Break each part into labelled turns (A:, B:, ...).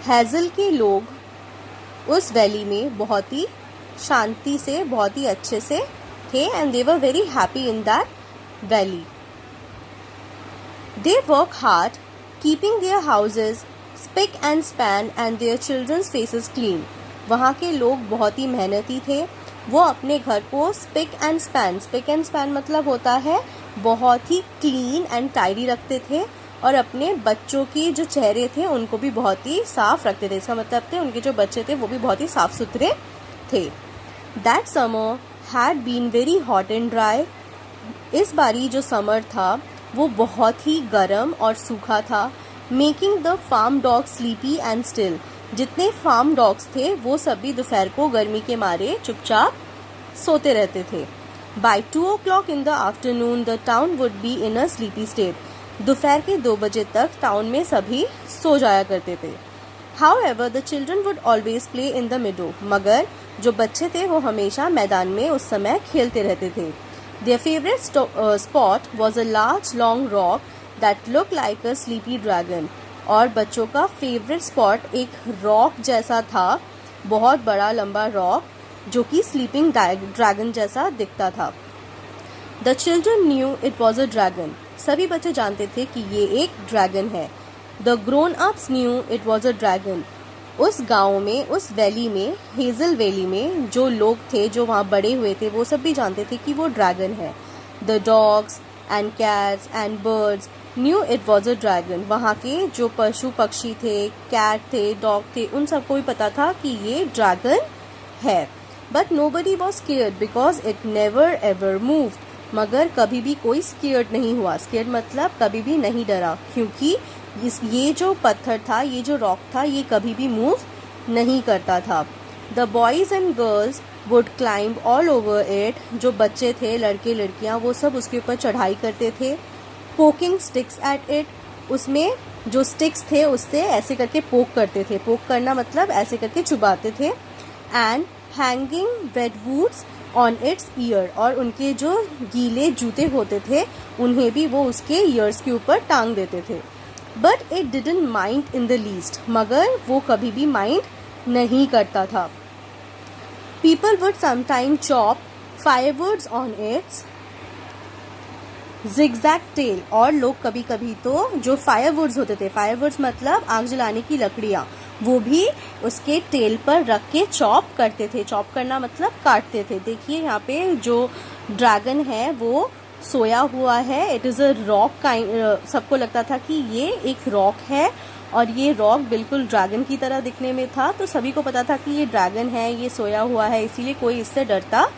A: Hassle के लोग उस वैली में बहुत ही शांति से, बहुत ही अच्छे से थे, and they were very happy in that valley. They work hard, keeping their houses spick and span and their childrens faces clean. वहाँ के लोग बहुत ही मेहनती थे. वो अपने घर को स्पिक एंड स्पैन मतलब होता है बहुत ही क्लीन एंड टाइडी रखते थे, और अपने बच्चों की जो चेहरे थे उनको भी बहुत ही साफ रखते थे. इसका मतलब थे उनके जो बच्चे थे वो भी बहुत ही साफ सुथरे थे. That summer had been very hot and dry. इस बारी जो समर था वो बहुत ही गर्म और सूखा था. Making the farm dog sleepy and still. जितने फार्म डॉग्स थे वो सभी दोपहर को गर्मी के मारे चुपचाप सोते रहते थे. By 2 o'clock in the afternoon the town would be in a sleepy state. दोपहर के 2 बजे तक टाउन में सभी सो जाया करते थे. However, the children would always play in the meadow. मगर जो बच्चे थे वो हमेशा मैदान में उस समय खेलते रहते थे. Their favorite spot was a large long rock that looked like a sleepy dragon. और बच्चों का फेवरेट स्पॉट एक रॉक जैसा था, बहुत बड़ा लंबा रॉक जो कि स्लीपिंग ड्रैगन जैसा दिखता था. The children knew it was a dragon. सभी बच्चे जानते थे कि ये एक ड्रैगन है. The grown ups knew it was a dragon. उस गांव में, उस वैली में, हेजल वैली में जो लोग थे, जो वहाँ बड़े हुए थे, वो सब भी जानते थे कि वो ड्रैगन है. The dogs and cats and birds knew it was a dragon. वहाँ के जो पशु पक्षी थे, कैट थे, डॉग थे, उन सबको भी पता था कि ये ड्रैगन है. But nobody was scared because it never ever moved. मगर कभी भी कोई स्केयर्ड नहीं हुआ. स्केयर्ड मतलब कभी भी नहीं डरा, क्योंकि ये जो पत्थर था, ये जो रॉक था, ये कभी भी मूव नहीं करता था. The boys and girls would climb all over it. जो बच्चे थे, लड़के लड़कियां, वो सब उसके ऊपर चढ़ाई करते थे. Poking sticks at it. उसमें जो स्टिक्स थे उससे ऐसे करके पोक करते थे. पोक करना मतलब ऐसे करके चुबाते थे. And hanging wet boots on its ear. और उनके जो गीले जूते होते थे उन्हें भी वो उसके ईयर्स के ऊपर टांग देते थे. But it didn't mind in the least. मगर वो कभी भी माइंड नहीं करता था. People would sometime chop firewoods on its zigzag tail. और लोग कभी कभी तो जो फायरवुड्स होते थे, फायरवुड्स मतलब आग जलाने की लकड़ियाँ, वो भी उसके टेल पर रख के चॉप करते थे. चॉप करना मतलब काटते थे. देखिए यहाँ पे जो ड्रैगन है वो सोया हुआ है. It is a rock kind. सबको लगता था कि ये एक रॉक है, और ये रॉक बिल्कुल ड्रैगन की तरह दिखने में था. तो सभी को पता था कि ये ड्रैगन है, ये सोया हुआ है, इसीलिए कोई इससे डरता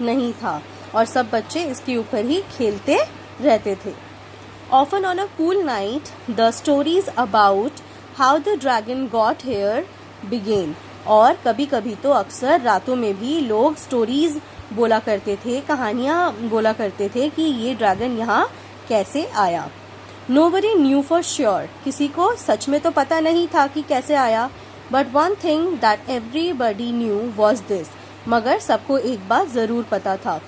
A: नहीं था, और सब बच्चे इसके ऊपर ही खेलते रहते थे. Often on a cool night, the stories about how the dragon got here began. और कभी कभी तो अक्सर रातों में भी लोग स्टोरीज बोला करते थे, कहानियाँ बोला करते थे कि ये ड्रैगन यहाँ कैसे आया. Nobody knew for sure. किसी को सच में तो पता नहीं था कि कैसे आया. But one thing that everybody knew was this. मगर सबको एक बात ज़रूर पता था.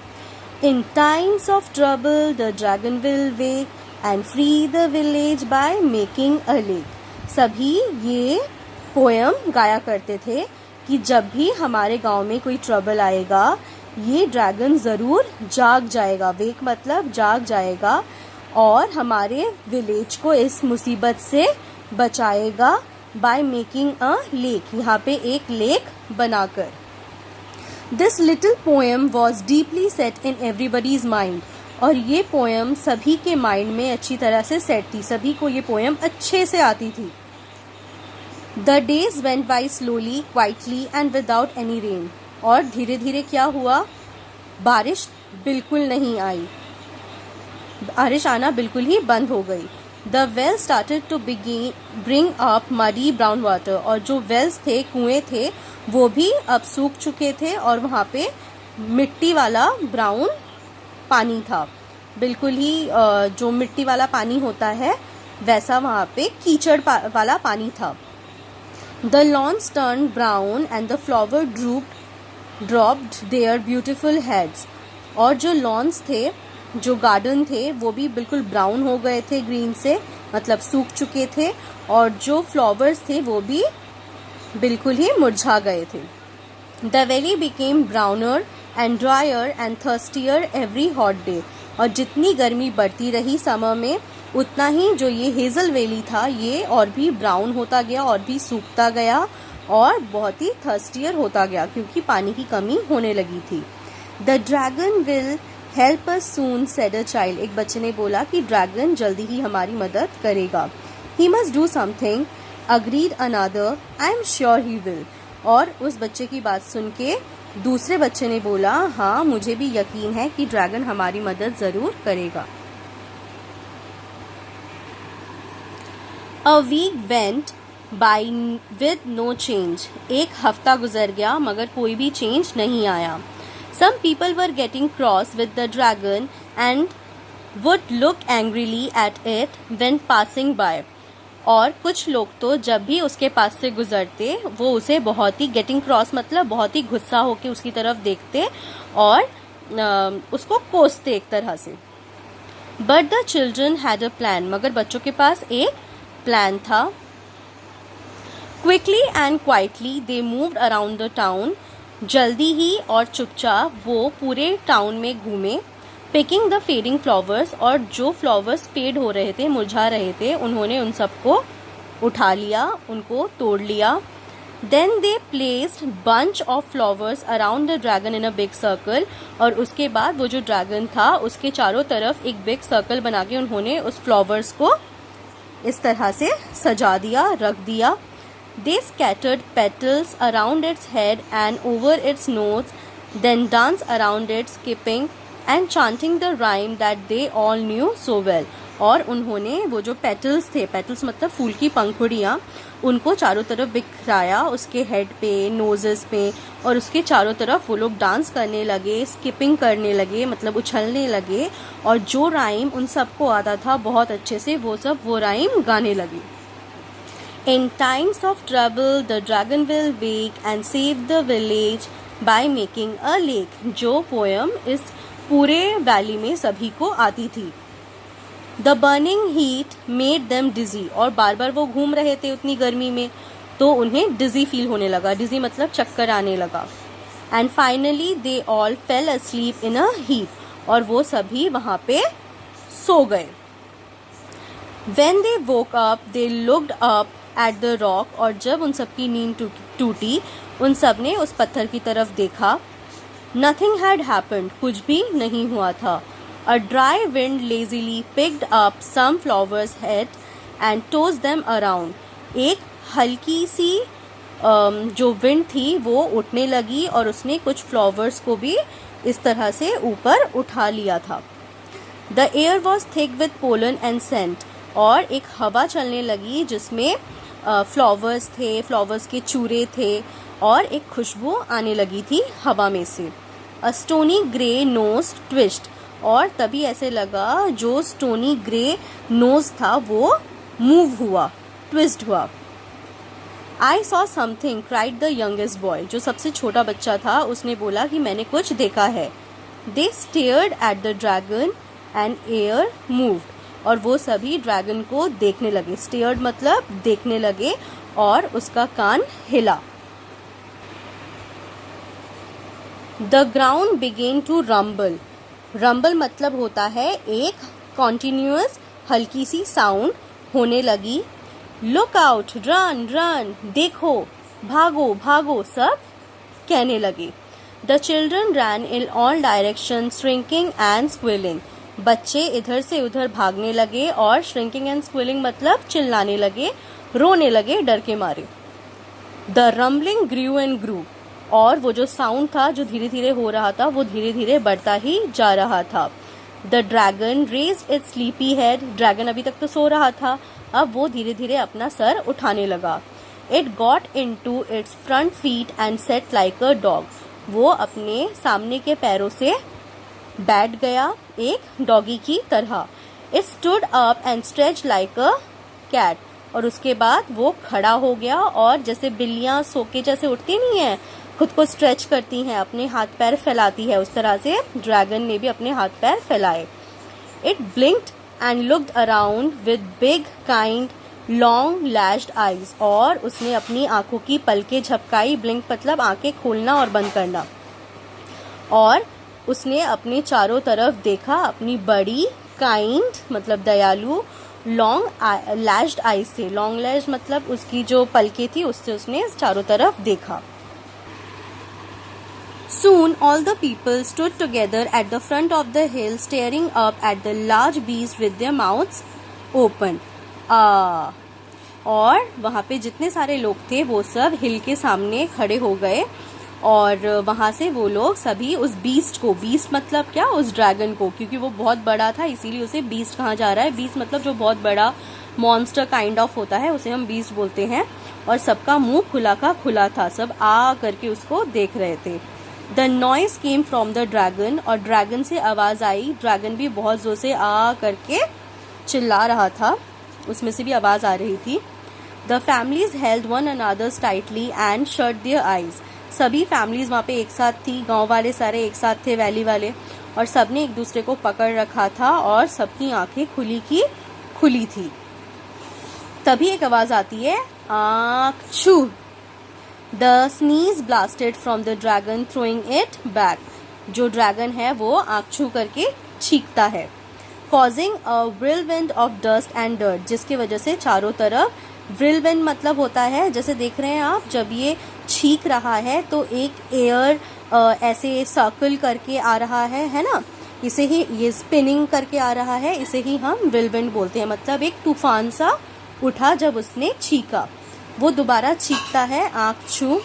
A: In times of trouble, the dragon will wake and free the village by making a lake. सभी ये पोएम गाया करते थे कि जब भी हमारे गांव में कोई ट्रबल आएगा, ये ड्रैगन ज़रूर जाग जाएगा. वेक मतलब जाग जाएगा, और हमारे विलेज को इस मुसीबत से बचाएगा. by making a lake. यहाँ पे एक लेक बनाकर. This little poem was deeply set in everybody's mind. और ये पोएम सभी के माइंड में अच्छी तरह से सेट थी. सभी को ये पोएम अच्छे से आती थी. The days went by slowly, quietly and without any rain. और धीरे धीरे क्या हुआ? बारिश बिल्कुल नहीं आई. बारिश आना बिल्कुल ही बंद हो गई. The well started to bring up muddy brown water. और जो wells थे, कुएं थे, वो भी अब सूख चुके थे, और वहाँ पे मिट्टी वाला ब्राउन पानी था. बिल्कुल ही जो मिट्टी वाला पानी होता है वैसा वहाँ पे कीचड़ वाला पानी था. The lawns turned brown and the flower dropped their beautiful heads. और जो lawns थे, जो गार्डन थे, वो भी बिल्कुल ब्राउन हो गए थे, ग्रीन से मतलब सूख चुके थे. और जो फ्लावर्स थे वो भी बिल्कुल ही मुरझा गए थे। The valley became browner and drier and thirstier every hot day, और जितनी गर्मी बढ़ती रही समर में, उतना ही जो ये हेज़ल वैली था ये और भी ब्राउन होता गया और भी सूखता गया और बहुत ही थर्स्टियर होता गया, क्योंकि पानी की कमी होने लगी थी। The dragon will help us soon, said a child, एक बच्चे ने बोला कि ड्रैगन जल्दी ही हमारी मदद करेगा। He must do something, agreed another, I am sure he will, और उस बच्चे की बात सुन के दूसरे बच्चे ने बोला, हाँ मुझे भी यकीन है कि ड्रैगन हमारी मदद ज़रूर करेगा। A week went by with no change, एक हफ्ता गुजर गया मगर कोई भी चेंज नहीं आया। Some people were getting cross with the dragon and would look angrily at it when passing by, और कुछ लोग तो जब भी उसके पास से गुजरते वो उसे बहुत ही, गेटिंग क्रॉस मतलब बहुत ही गुस्सा होके उसकी तरफ देखते और उसको कोसते एक तरह से। But the children had a plan, मगर बच्चों के पास एक प्लान था। Quickly and quietly they moved around the town, जल्दी ही और चुपचाप वो पूरे टाउन में घूमे। पिकिंग द फेडिंग फ्लावर्स, और जो फ्लावर्स फेड हो रहे थे, मुरझा रहे थे, उन्होंने उन सबको उठा लिया, उनको तोड़ लिया। Then they placed bunch of flowers around the dragon in a big circle, और उसके बाद वो जो ड्रैगन था उसके चारों तरफ एक बिग सर्कल बना के उन्होंने उस फ्लावर्स को इस तरह से सजा दिया, रख दिया। They scattered petals around its head and over its nose, then dance around it skipping and chanting the rhyme that they all knew so well, और उन्होंने वो जो पेटल्स थे, पेटल्स मतलब फूल की पंखुड़ियाँ, उनको चारों तरफ बिखराया उसके हेड पे, नोजेस पे, और उसके चारों तरफ वो लोग डांस करने लगे, स्किपिंग करने लगे, मतलब उछलने लगे, और जो राइम उन सबको आता था बहुत अच्छे से, वो राइम गाने लगे। In times of trouble, the dragon will wake and save the village by making a lake, जो पोयम इस पूरे वैली में सभी को आती थी। The burning heat made them dizzy, और बार बार वो घूम रहे थे उतनी गर्मी में तो उन्हें डिजी फील होने लगा, डिजी मतलब चक्कर आने लगा। And finally they all fell asleep in a heap, और वो सभी वहाँ पे सो गए। When they woke up, they looked up at the rock, और जब उन सब की नींद टूटी उन सब ने उस पत्थर की तरफ देखा। Nothing had happened, कुछ भी नहीं हुआ था। A dry wind lazily picked up some flowers' head and tossed them around, एक हल्की सी जो विंड थी वो उठने लगी और उसने कुछ फ्लावर्स को भी इस तरह से ऊपर उठा लिया था। The air was thick with pollen and scent, और एक हवा चलने लगी जिसमें फ्लावर्स थे, फ्लावर्स के चूरे थे, और एक खुशबू आने लगी थी हवा में से। अ स्टोनी ग्रे नोज ट्विस्ट, और तभी ऐसे लगा जो स्टोनी ग्रे नोज था वो मूव हुआ, ट्विस्ट हुआ। I saw something, cried the youngest boy, जो सबसे छोटा बच्चा था उसने बोला कि मैंने कुछ देखा है। They stared at the dragon and air moved, और वो सभी ड्रैगन को देखने लगे। स्टेयर्ड मतलब देखने लगे और उसका कान हिला। The ground began to rumble, rumble मतलब होता है एक कॉन्टिन्यूअस हल्की सी साउंड होने लगी। लुक आउट, रन रन, देखो, भागो भागो, सब कहने लगे। The children ran in all direction shrinking and squealing, बच्चे इधर से उधर भागने लगे और श्रिंकिंग एंड स्क्विलिंग मतलब चिल्लाने लगे, रोने लगे डर के मारे। The rumbling grew and grew, और वो जो साउंड था जो धीरे धीरे हो रहा था वो धीरे धीरे बढ़ता ही जा रहा था। The dragon raised it's sleepy head, dragon अभी तक तो सो रहा था, अब वो धीरे धीरे अपना सर उठाने लगा। It got into its front feet and set like a dog, वो अपने सामने के पैरों से बैठ गया एक डॉगी की तरह। It stood up and stretch like a cat, और उसके बाद वो खड़ा हो गया और जैसे बिल्लियां सो के जैसे उठती नहीं है, खुद को स्ट्रेच करती हैं, अपने हाथ पैर फैलाती है, उस तरह से ड्रैगन ने भी अपने हाथ पैर फैलाए। It ब्लिंक्ड and looked around with big kind long lashed eyes, और उसने अपनी आंखों की पलकें झपकाई, ब्लिंक मतलब आंखें खोलना और बंद करना, और उसने अपने चारों तरफ देखा अपनी बड़ी काइंड मतलब दयालु लॉन्ग लैश्ड आइज से, लॉन्ग लैश्ड मतलब उसकी जो पलकें थी उससे उसने चारों तरफ देखा। Soon all the people stood together at the front of the hill, staring up at the large beast with their mouths open. और वहाँ पे जितने सारे लोग थे वो सब हिल के सामने खड़े हो गए, और वहाँ से वो लोग सभी उस बीस्ट को, बीस्ट मतलब क्या, उस ड्रैगन को, क्योंकि वो बहुत बड़ा था इसीलिए उसे बीस्ट कहा जा रहा है। बीस्ट मतलब जो बहुत बड़ा मॉन्स्टर काइंड ऑफ होता है उसे हम बीस्ट बोलते हैं। और सबका मुंह खुला का खुला था, सब आ करके उसको देख रहे थे। The noise came from the dragon, और ड्रैगन से आवाज आई। ड्रैगन भी बहुत जोर से आ करके चिल्ला रहा था, उसमें से भी आवाज आ रही थी। The families held one another's tightly and shut their eyes. सभी फैमिलीज वहाँ पे एक साथ थी, गांव वाले सारे एक साथ थे, वैली वाले, और सबने एक दूसरे को पकड़ रखा था और सबकी आंखें खुली की खुली थी। तभी एक आवाज आती है, आँखचू। The sneeze blasted from the dragon, throwing it back. जो ड्रैगन है वो आँख छू करके छींकता है, causing a whirlwind of dust and dirt, जिसकी वजह से चारों तरफ, whirlwind मतलब होता है, जैसे देख रहे हैं आप, जब ये छींक रहा है तो एक एयर ऐसे सर्कल करके आ रहा है ना, इसे ही ये स्पिनिंग करके आ रहा है, इसे ही हम whirlwind बोलते हैं। मतलब एक तूफान सा उठा जब उसने छींका, वो दोबारा चीखता है, आँख छू।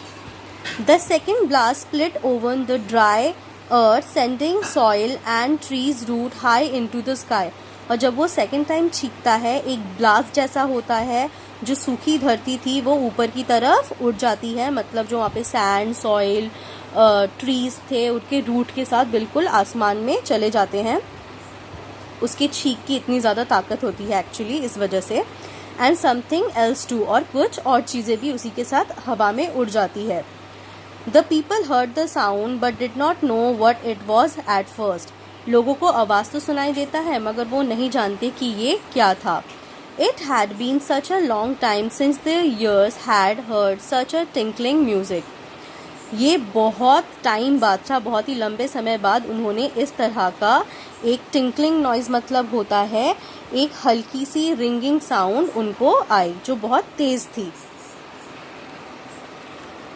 A: The second blast split over the dry earth, sending soil and trees root high into the sky. और जब वो सेकेंड टाइम चीखता है, एक ब्लास्ट जैसा होता है, जो सूखी धरती थी वो ऊपर की तरफ उड़ जाती है, मतलब जो वहाँ पे सैंड, सॉइल, ट्रीज थे, उनके रूट के साथ बिल्कुल आसमान में चले जाते हैं। उसके छींक की इतनी ज़्यादा ताकत होती है एक्चुअली इस वजह से। एंड समथिंग एल्स टू, और कुछ और चीज़ें भी उसी के साथ हवा में उड़ जाती है। The people heard the sound but did not know what it was at first. लोगों को आवाज़ तो सुनाई देता है मगर वो नहीं जानते कि ये क्या था। It had been such a long time since the ears had heard such a tinkling music. ये बहुत टाइम बाद था, बहुत ही लंबे समय बाद उन्होंने इस तरह का एक टिंकलिंग नॉइज मतलब होता है एक हल्की सी रिंगिंग साउंड उनको आई जो बहुत तेज थी।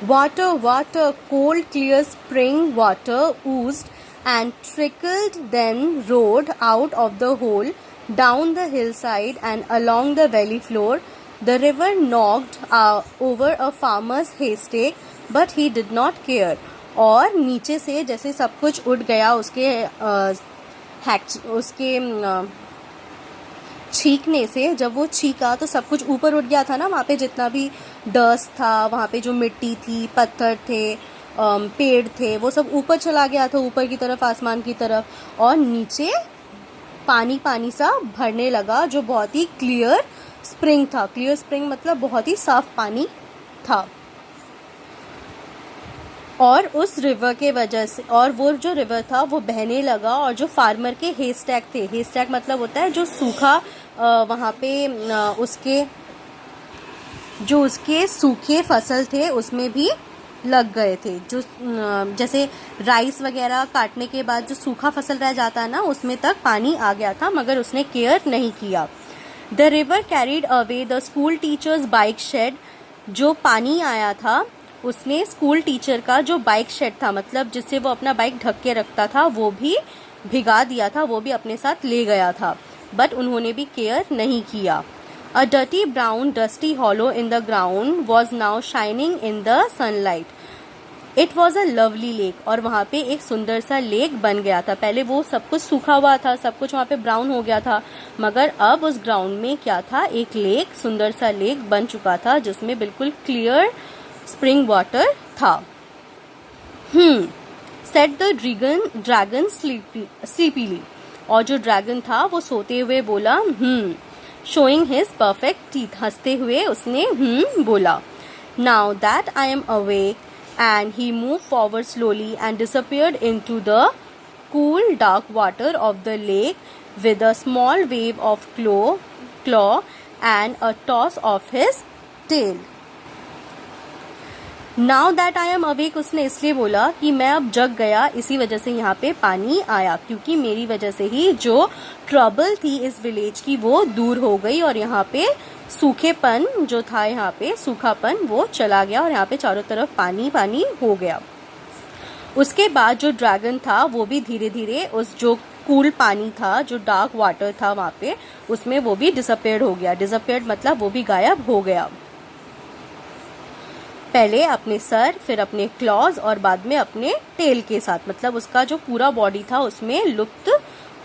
A: Water water cold clear spring water oozed and trickled, then roared out of the hole down the hillside and along the valley floor. The river knocked over a farmer's haystack, but he did not care. और नीचे से जैसे सब कुछ उड़ गया उसके छींकने से, जब वो छींका तो सब कुछ ऊपर उठ गया था ना, वहाँ पे जितना भी डस्ट था, वहाँ पे जो मिट्टी थी, पत्थर थे, पेड़ थे, वो सब ऊपर चला गया था, ऊपर की तरफ, आसमान की तरफ, और नीचे पानी पानी सा भरने लगा जो बहुत ही क्लियर स्प्रिंग था। क्लियर स्प्रिंग मतलब बहुत ही साफ पानी था। और उस रिवर के वजह से, और वो जो रिवर था वो बहने लगा, और जो फार्मर के हेस्टैक थे, हेस्टैक मतलब होता है जो सूखा, वहाँ पे उसके सूखे फसल थे उसमें भी लग गए थे। जो जैसे राइस वगैरह काटने के बाद जो सूखा फसल रह जाता है ना, उसमें तक पानी आ गया था मगर उसने केयर नहीं किया। The river carried away the school teacher's bike shed. जो पानी आया था उसने स्कूल टीचर का जो बाइक शेड था, मतलब जिससे वो अपना बाइक ढक के रखता था, वो भी भिगा दिया था, वो भी अपने साथ ले गया था, बट उन्होंने भी केयर नहीं किया। A dirty brown dusty hollow in the ground was now shining in the sunlight. It was a lovely lake. और वहाँ पे एक सुंदर सा लेक बन गया था। पहले वो सब कुछ सूखा हुआ था, सब कुछ वहाँ पे ब्राउन हो गया था, मगर अब उस ग्राउंड में क्या था, एक लेक, सुंदर सा लेक बन चुका था जिसमें बिल्कुल क्लियर स्प्रिंग वाटर था। Said the dragon sleepily. और जो ड्रैगन था वो सोते हुए बोला showing his perfect teeth. हंसते हुए उसने बोला। Now that I am awake, and he moved forward slowly and disappeared into the cool dark water of the lake with a small wave of claw and a toss of his tail. Now that I am awake, उसने इसलिए बोला कि मैं अब जग गया, इसी वजह से यहाँ पे पानी आया, क्योंकि मेरी वजह से ही जो ट्रबल थी इस विलेज की वो दूर हो गई और यहाँ पे सूखेपन जो था, यहाँ पे सूखापन वो चला गया और यहाँ पे चारों तरफ पानी पानी हो गया. उसके बाद जो ड्रैगन था वो भी धीरे धीरे उस जो कूल पानी था, जो डार्क वाटर था वहाँ पे, उसमें वो भी डिसअपेयर हो गया. डिसअपेयर मतलब वो भी गायब हो गया. पहले अपने सर, फिर अपने क्लॉज और बाद में अपने टेल के साथ, मतलब उसका जो पूरा बॉडी था उसमें लुप्त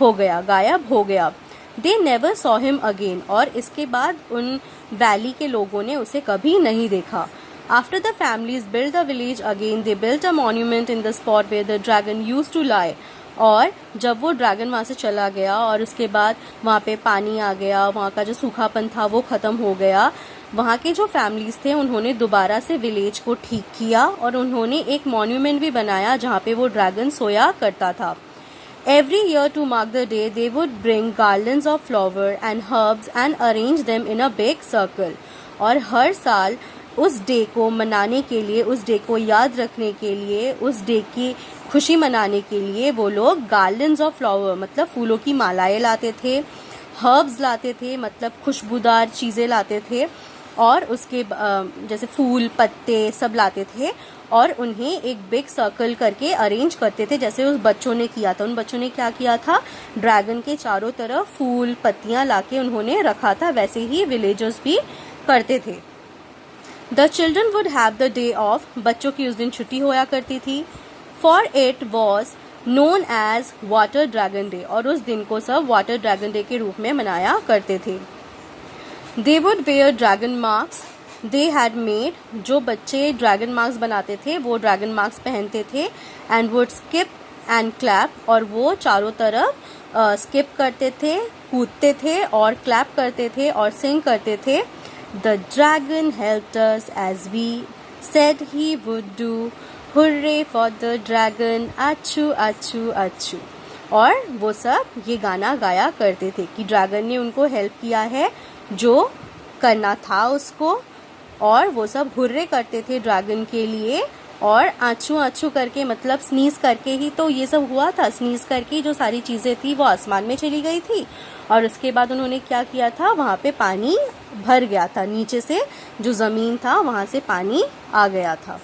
A: हो गया, गायब हो गया. They never saw him again, और इसके बाद उन वैली के लोगों ने उसे कभी नहीं देखा. After the families build the village again, they built a monument in the spot where the dragon used to lie. और जब वो ड्रैगन वहाँ से चला गया और उसके बाद वहाँ पे पानी आ गया, वहाँ का जो सूखापन था वो ख़त्म हो गया, वहाँ के जो फैमिलीज थे उन्होंने दोबारा से विलेज को ठीक किया और उन्होंने एक मॉन्यूमेंट भी बनाया जहाँ पे वो ड्रैगन सोया करता था. Every year to mark the day, they would bring garlands of flower and herbs and arrange them in a big circle. और हर साल उस डे को मनाने के लिए, उस डे को याद रखने के लिए, उस डे की खुशी मनाने के लिए वो लोग गार्लैंड्स ऑफ फ्लावर मतलब फूलों की मालाएं लाते थे, हर्ब्स लाते थे मतलब खुशबूदार चीज़ें लाते थे, और उसके जैसे फूल पत्ते सब लाते थे और उन्हें एक बिग सर्कल करके अरेंज करते थे, जैसे उस बच्चों ने किया था. उन बच्चों ने क्या किया था, ड्रैगन के चारों तरफ फूल पत्तियां लाके उन्होंने रखा था, वैसे ही विलेजर्स भी करते थे. The children would have the day off, बच्चों की उस दिन छुट्टी होया करती थी. For it was known as water dragon day, और उस दिन को सब वाटर ड्रैगन डे के रूप में मनाया करते थे. They would wear dragon marks they had made, जो बच्चे ड्रैगन मार्क्स बनाते थे वो ड्रैगन मार्क्स पहनते थे. And would skip and clap, और वो चारों तरफ स्किप करते थे, कूदते थे और क्लैप करते थे और सिंग करते थे. The dragon helped us as we said he would do, hurray for the dragon, achoo achoo अच्छू. और वो सब ये गाना गाया करते थे कि ड्रैगन ने उनको हेल्प किया है जो करना था उसको, और वो सब हुर्रे करते थे ड्रैगन के लिए. और आँचू आँचू करके मतलब स्नीज करके ही तो ये सब हुआ था. स्नीज करके जो सारी चीज़ें थी वो आसमान में चली गई थी, और उसके बाद उन्होंने क्या किया था, वहाँ पे पानी भर गया था, नीचे से जो ज़मीन था वहाँ से पानी आ गया था.